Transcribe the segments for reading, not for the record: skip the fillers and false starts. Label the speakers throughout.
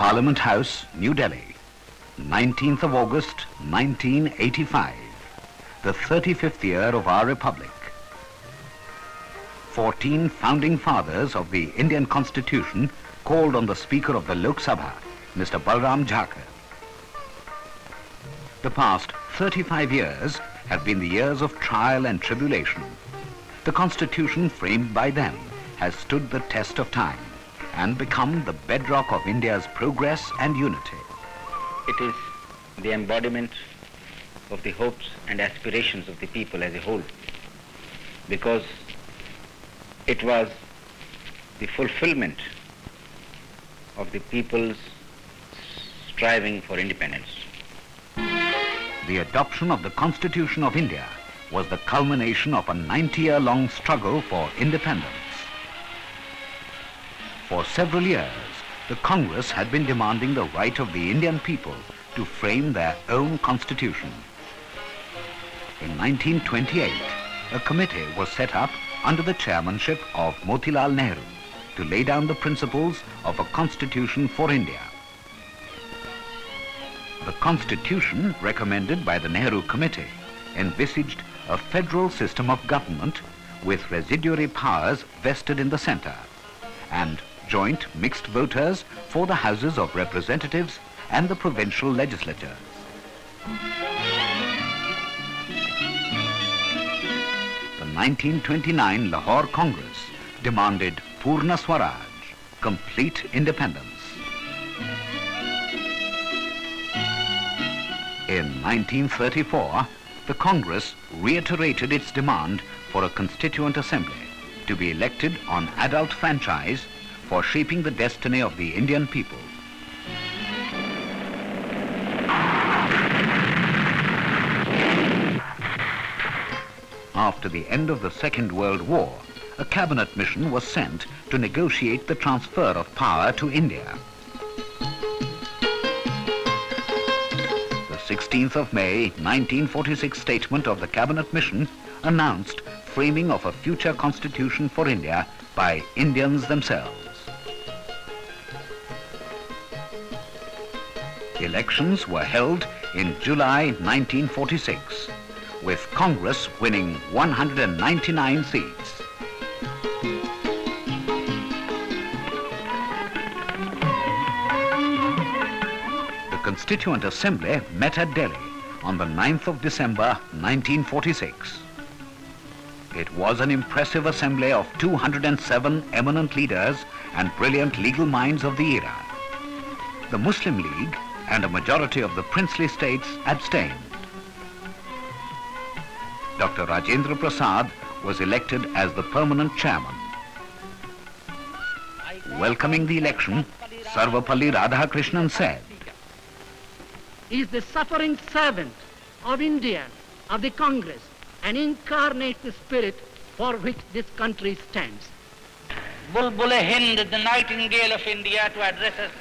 Speaker 1: Parliament House, New Delhi, 19th of August, 1985, the 35th year of our Republic. 14 founding fathers of the Indian Constitution called on the Speaker of the Lok Sabha, Mr. Balram Jharkhar. The past 35 years have been the years of trial and tribulation. The Constitution framed by them has stood the test of time and become the bedrock of India's progress and unity.
Speaker 2: It is the embodiment of the hopes and aspirations of the people as a whole, because it was the fulfillment of the people's striving for independence.
Speaker 1: The adoption of the Constitution of India was the culmination of a 90-year-long struggle for independence. For several years, the Congress had been demanding the right of the Indian people to frame their own constitution. In 1928, a committee was set up under the chairmanship of Motilal Nehru to lay down the principles of a constitution for India. The constitution recommended by the Nehru Committee envisaged a federal system of government with residuary powers vested in the centre and joint mixed voters for the houses of representatives and the provincial legislatures. The 1929 Lahore Congress demanded Purna Swaraj, complete independence. In 1934, the Congress reiterated its demand for a Constituent Assembly to be elected on adult franchise for shaping the destiny of the Indian people. After the end of the Second World War, a cabinet mission was sent to negotiate the transfer of power to India. The 16th of May 1946 statement of the cabinet mission announced framing of a future constitution for India by Indians themselves. Elections were held in July 1946, with Congress winning 199 seats. The Constituent Assembly met at Delhi on the 9th of December 1946. It was an impressive assembly of 207 eminent leaders and brilliant legal minds of the era. The Muslim League and a majority of the princely states abstained. Dr. Rajendra Prasad was elected as the permanent chairman. Welcoming the election, Sarvapalli Radhakrishnan said,
Speaker 3: "He is the suffering servant of India, of the Congress, and incarnates the spirit for which this country stands."
Speaker 2: Bulbul-e-Hind, the nightingale of India, to address us.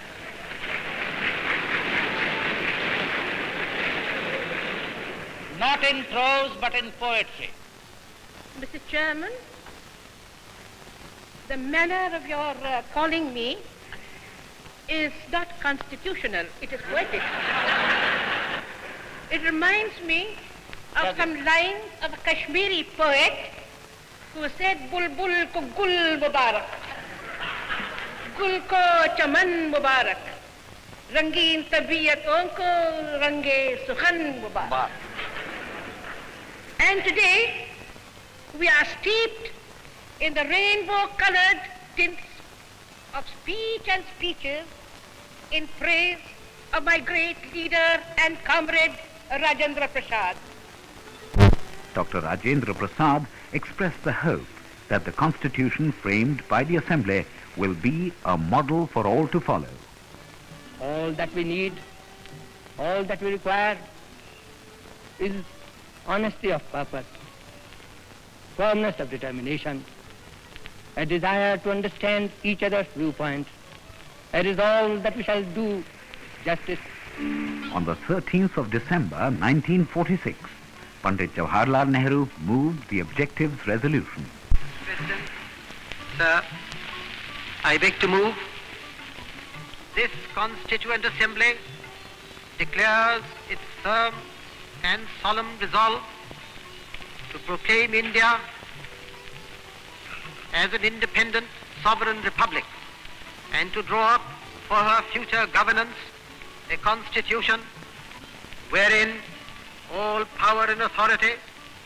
Speaker 2: Not in prose, but in poetry.
Speaker 4: Mr. Chairman, the manner of your calling me is not constitutional, it is poetic. It reminds me of some lines of a Kashmiri poet who said, "Bulbul ko gul mubarak, gul ko chaman mubarak, rangeen tabiyaton ko range sukhan mubarak." And today, we are steeped in the rainbow-colored tints of speech and speeches in praise of my great leader and comrade, Rajendra Prasad.
Speaker 1: Dr. Rajendra Prasad expressed the hope that the Constitution framed by the Assembly will be a model for all to follow.
Speaker 3: All that we need, all that we require is honesty of purpose, firmness of determination, a desire to understand each other's viewpoints, a resolve that we shall do justice.
Speaker 1: On the 13th of December 1946, Pandit Jawaharlal Nehru moved the Objectives Resolution.
Speaker 5: President, sir, I beg to move This Constituent Assembly declares its firm and solemn resolve to proclaim India as an independent sovereign republic and to draw up for her future governance a constitution wherein all power and authority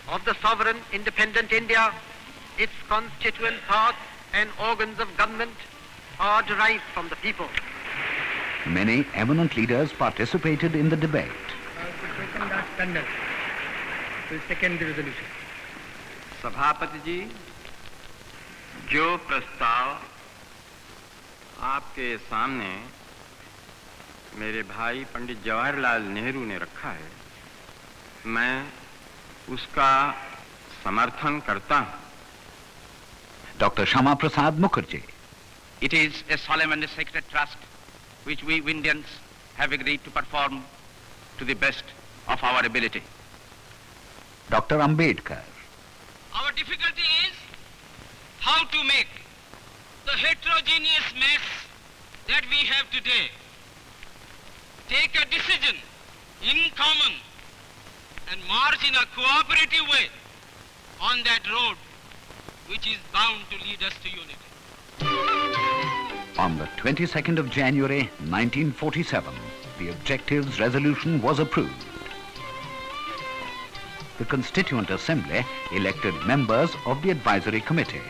Speaker 5: of the sovereign independent India, its constituent parts and organs of government are derived from the people.
Speaker 1: Many eminent leaders participated in the debate.
Speaker 3: Second resolution.
Speaker 6: सभापति जी, जो प्रस्ताव आपके सामने मेरे भाई पंडित जवाहरलाल नेहरू ने रखा है, मैं उसका समर्थन करता हूं।
Speaker 1: Dr. Shama Prasad Mukherjee.
Speaker 7: It is a solemn and a sacred trust which we Indians have agreed to perform to the best of our ability.
Speaker 1: Dr. Ambedkar.
Speaker 8: Our difficulty is how to make the heterogeneous mess that we have today take a decision in common and march in a cooperative way on that road which is bound to lead us to unity.
Speaker 1: On the 22nd of January 1947, the Objectives Resolution was approved. The Constituent Assembly elected members of the Advisory Committee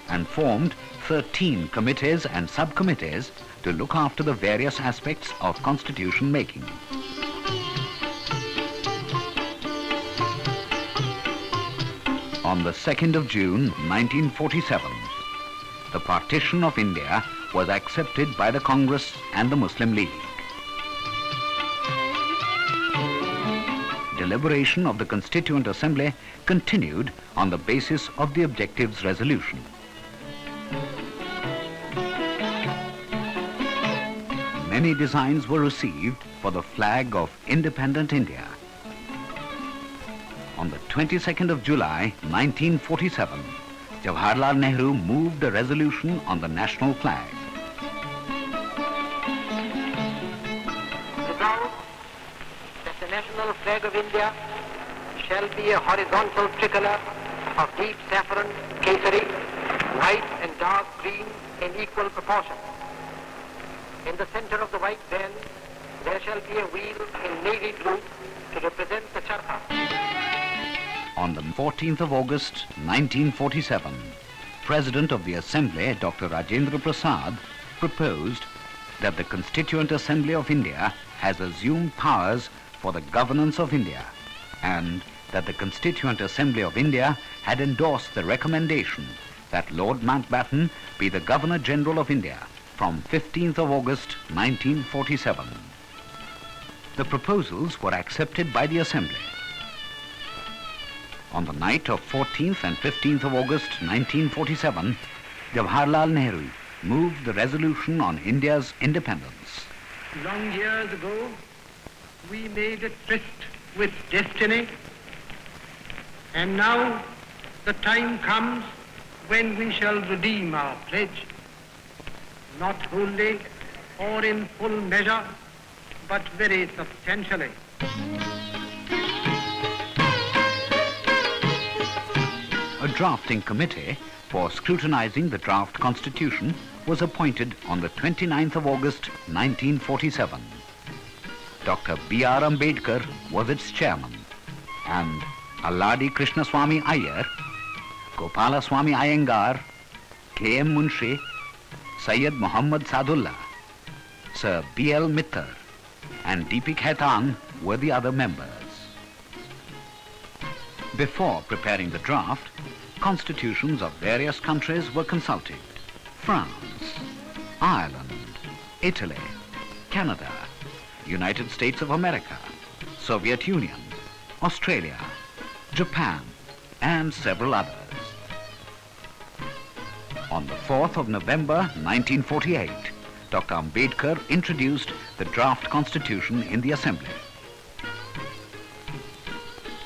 Speaker 1: and formed 13 committees and subcommittees to look after the various aspects of constitution making. On the 2nd of June 1947, the partition of India was accepted by the Congress and the Muslim League. Deliberation of the Constituent Assembly continued on the basis of the Objectives Resolution. Many designs were received for the flag of independent India. On the 22nd of July 1947, Jawaharlal Nehru moved a resolution on the national flag.
Speaker 5: Resolved that the national flag of India shall be a horizontal tricolour of deep saffron, kesari, white and dark green in equal proportion. In the center of the white band, there shall be a wheel in navy blue to represent the charkha.
Speaker 1: On the 14th of August 1947, President of the Assembly, Dr. Rajendra Prasad, proposed that the Constituent Assembly of India has assumed powers for the governance of India and that the Constituent Assembly of India had endorsed the recommendation that Lord Mountbatten be the Governor-General of India from 15th of August 1947. The proposals were accepted by the Assembly. On the night of 14th and 15th of August 1947, Jawaharlal Nehru moved the resolution on India's independence.
Speaker 5: Long years ago, we made a tryst with destiny, and now the time comes when we shall redeem our pledge, not wholly or in full measure, but very substantially.
Speaker 1: A drafting committee for scrutinizing the draft constitution was appointed on the 29th of August 1947. Dr. B.R. Ambedkar was its chairman, and Alladi Krishnaswamy Iyer, Gopalaswamy Iyengar, K.M. Munshi, Syed Muhammad Sadullah, Sir B.L. Mittar, and D.P. Khaitan were the other members. Before preparing the draft, constitutions of various countries were consulted. France, Ireland, Italy, Canada, United States of America, Soviet Union, Australia, Japan, and several others. On the 4th of November 1948, Dr. Ambedkar introduced the draft constitution in the Assembly.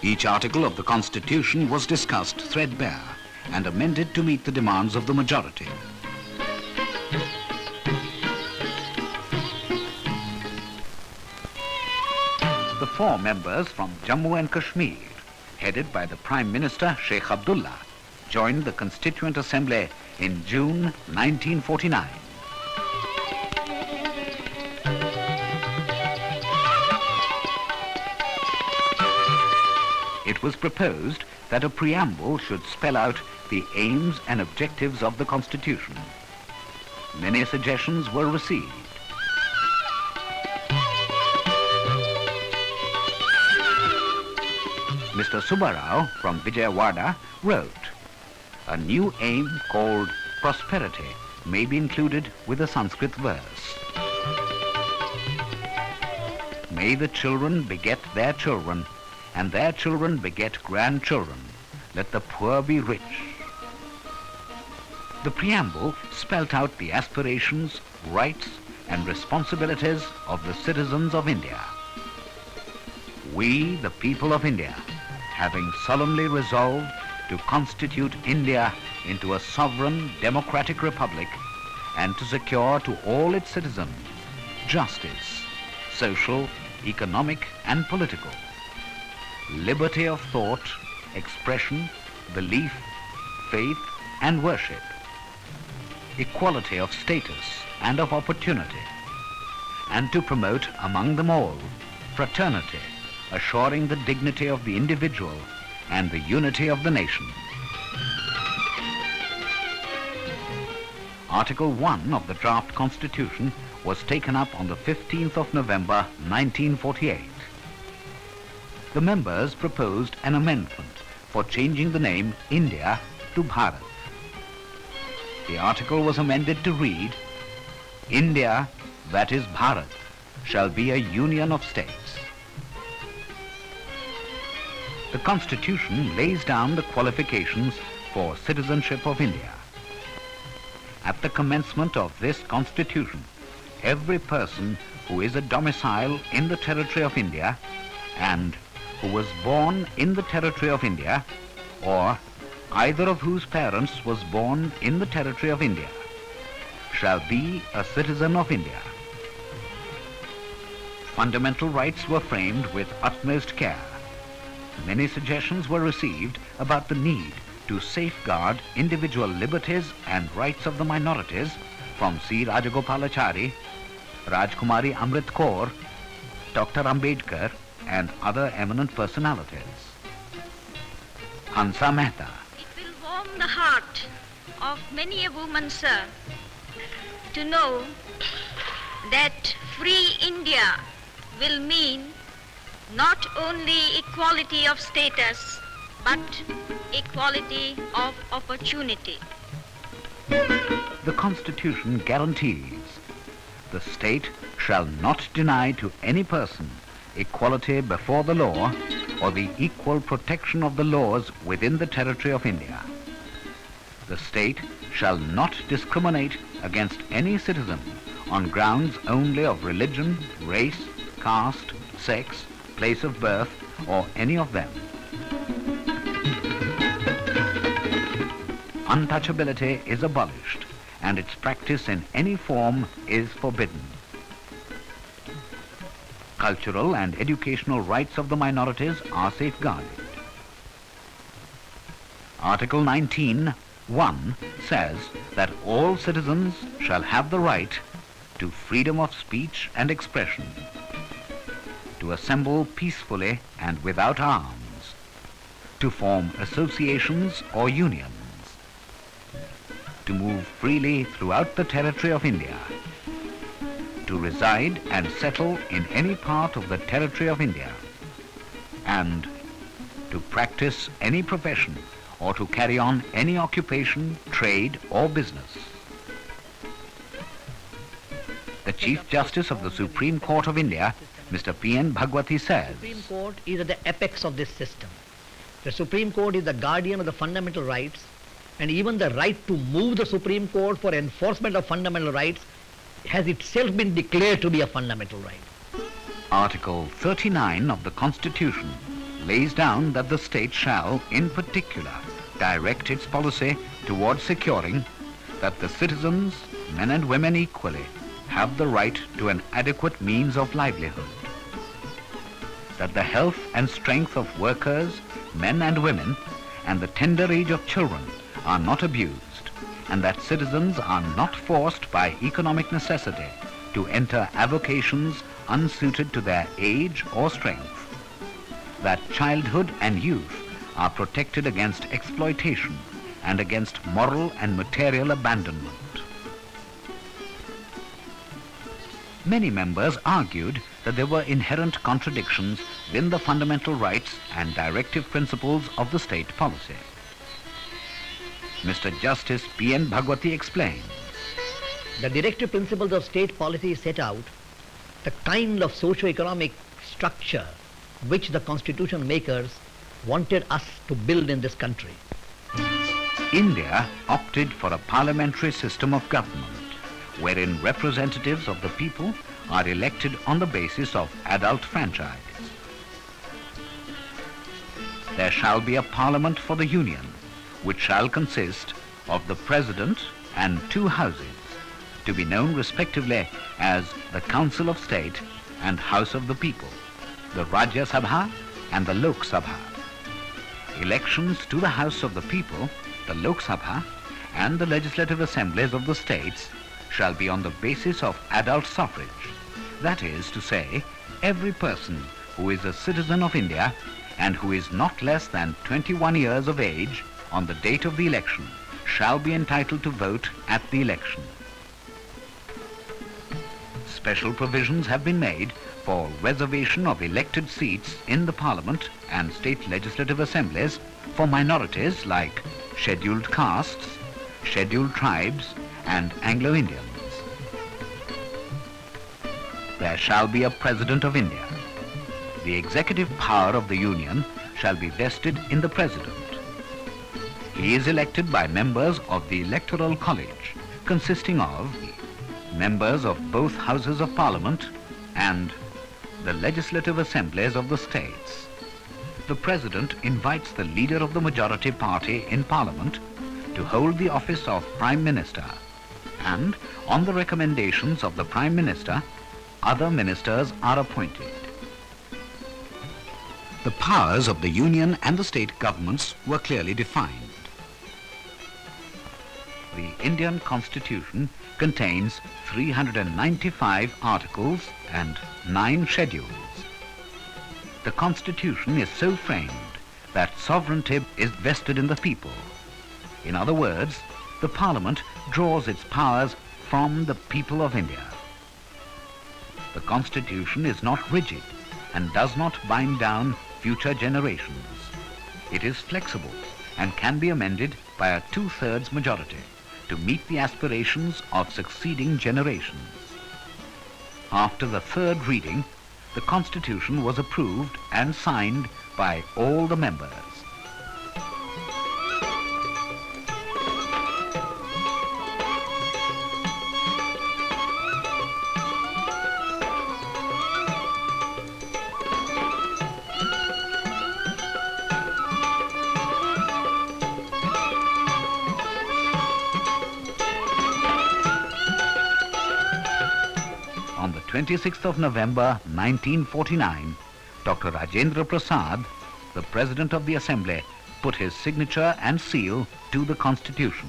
Speaker 1: Each article of the Constitution was discussed threadbare and amended to meet the demands of the majority. The 4 members from Jammu and Kashmir, headed by the Prime Minister Sheikh Abdullah, joined the Constituent Assembly in June 1949. It was proposed that a preamble should spell out the aims and objectives of the Constitution. Many suggestions were received. Mr. Subbarao from Vijayawada wrote, "A new aim called prosperity may be included with a Sanskrit verse. May the children beget their children, and their children beget grandchildren. Let the poor be rich." The preamble spelt out the aspirations, rights, and responsibilities of the citizens of India. We, the people of India, having solemnly resolved to constitute India into a sovereign democratic republic and to secure to all its citizens justice, social, economic, and political, liberty of thought, expression, belief, faith, and worship, equality of status and of opportunity, and to promote among them all fraternity, assuring the dignity of the individual and the unity of the nation. Article 1 of the draft Constitution was taken up on the 15th of November 1948. The members proposed an amendment for changing the name India to Bharat. The article was amended to read, "India, that is Bharat, shall be a union of states." The Constitution lays down the qualifications for citizenship of India. At the commencement of this Constitution, every person who is a domicile in the territory of India and who was born in the territory of India, or either of whose parents was born in the territory of India, shall be a citizen of India. Fundamental rights were framed with utmost care. Many suggestions were received about the need to safeguard individual liberties and rights of the minorities from C. Rajagopalachari, Rajkumari Amrit Kaur, Dr. Ambedkar, and other eminent personalities. Hansa Mehta.
Speaker 9: It will warm the heart of many a woman, sir, to know that free India will mean not only equality of status, but equality of opportunity.
Speaker 1: The Constitution guarantees the state shall not deny to any person equality before the law or the equal protection of the laws within the territory of India. The state shall not discriminate against any citizen on grounds only of religion, race, caste, sex, place of birth, or any of them. Untouchability is abolished, and its practice in any form is forbidden. Cultural and educational rights of the minorities are safeguarded. Article 19(1) says that all citizens shall have the right to freedom of speech and expression, to assemble peacefully and without arms, to form associations or unions, to move freely throughout the territory of India, to reside and settle in any part of the territory of India, and to practice any profession or to carry on any occupation, trade, or business. The Chief Justice of the Supreme Court of India, Mr. P.N. Bhagwati, says,
Speaker 10: The Supreme Court is at the apex of this system. The Supreme Court is the guardian of the fundamental rights, and even the right to move the Supreme Court for enforcement of fundamental rights has itself been declared to be a fundamental right.
Speaker 1: Article 39 of the Constitution lays down that the state shall, in particular, direct its policy towards securing that the citizens, men and women equally, have the right to an adequate means of livelihood, that the health and strength of workers, men and women, and the tender age of children are not abused, and that citizens are not forced by economic necessity to enter avocations unsuited to their age or strength, that childhood and youth are protected against exploitation and against moral and material abandonment. Many members argued that there were inherent contradictions within the fundamental rights and directive principles of the state policy. Mr. Justice P.N. Bhagwati explained.
Speaker 10: The directive principles of state policy set out the kind of socio-economic structure which the constitution makers wanted us to build in this country.
Speaker 1: India opted for a parliamentary system of government, wherein representatives of the people are elected on the basis of adult franchise. There shall be a parliament for the Union, which shall consist of the President and 2 houses, to be known respectively as the Council of State and House of the People, the Rajya Sabha and the Lok Sabha. Elections to the House of the People, the Lok Sabha, and the legislative assemblies of the states shall be on the basis of adult suffrage. That is to say, every person who is a citizen of India and who is not less than 21 years of age on the date of the election shall be entitled to vote at the election. Special provisions have been made for reservation of elected seats in the Parliament and state legislative assemblies for minorities like scheduled castes, scheduled tribes, and Anglo-Indians. There shall be a President of India. The executive power of the Union shall be vested in the President. He is elected by members of the Electoral College, consisting of members of both Houses of Parliament and the legislative assemblies of the states. The President invites the leader of the majority party in Parliament to hold the office of Prime Minister, and on the recommendations of the Prime Minister, other ministers are appointed. The powers of the Union and the state governments were clearly defined. The Indian Constitution contains 395 articles and 9 schedules. The Constitution is so framed that sovereignty is vested in the people. In other words, the Parliament draws its powers from the people of India. The Constitution is not rigid and does not bind down future generations. It is flexible and can be amended by a 2/3 majority to meet the aspirations of succeeding generations. After the 3rd reading, the Constitution was approved and signed by all the members. On the 26th of November 1949, Dr. Rajendra Prasad, the President of the Assembly, put his signature and seal to the Constitution.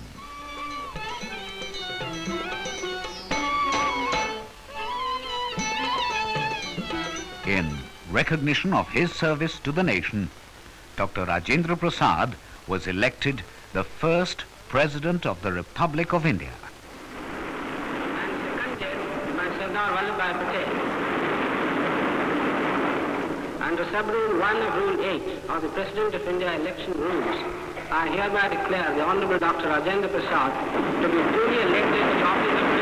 Speaker 1: In recognition of his service to the nation, Dr. Rajendra Prasad was elected the first President of the Republic of India.
Speaker 5: Under sub-rule 1 of Rule 8 of the President of India election rules, I hereby declare the Honorable Dr. Rajendra Prasad to be duly elected to the office of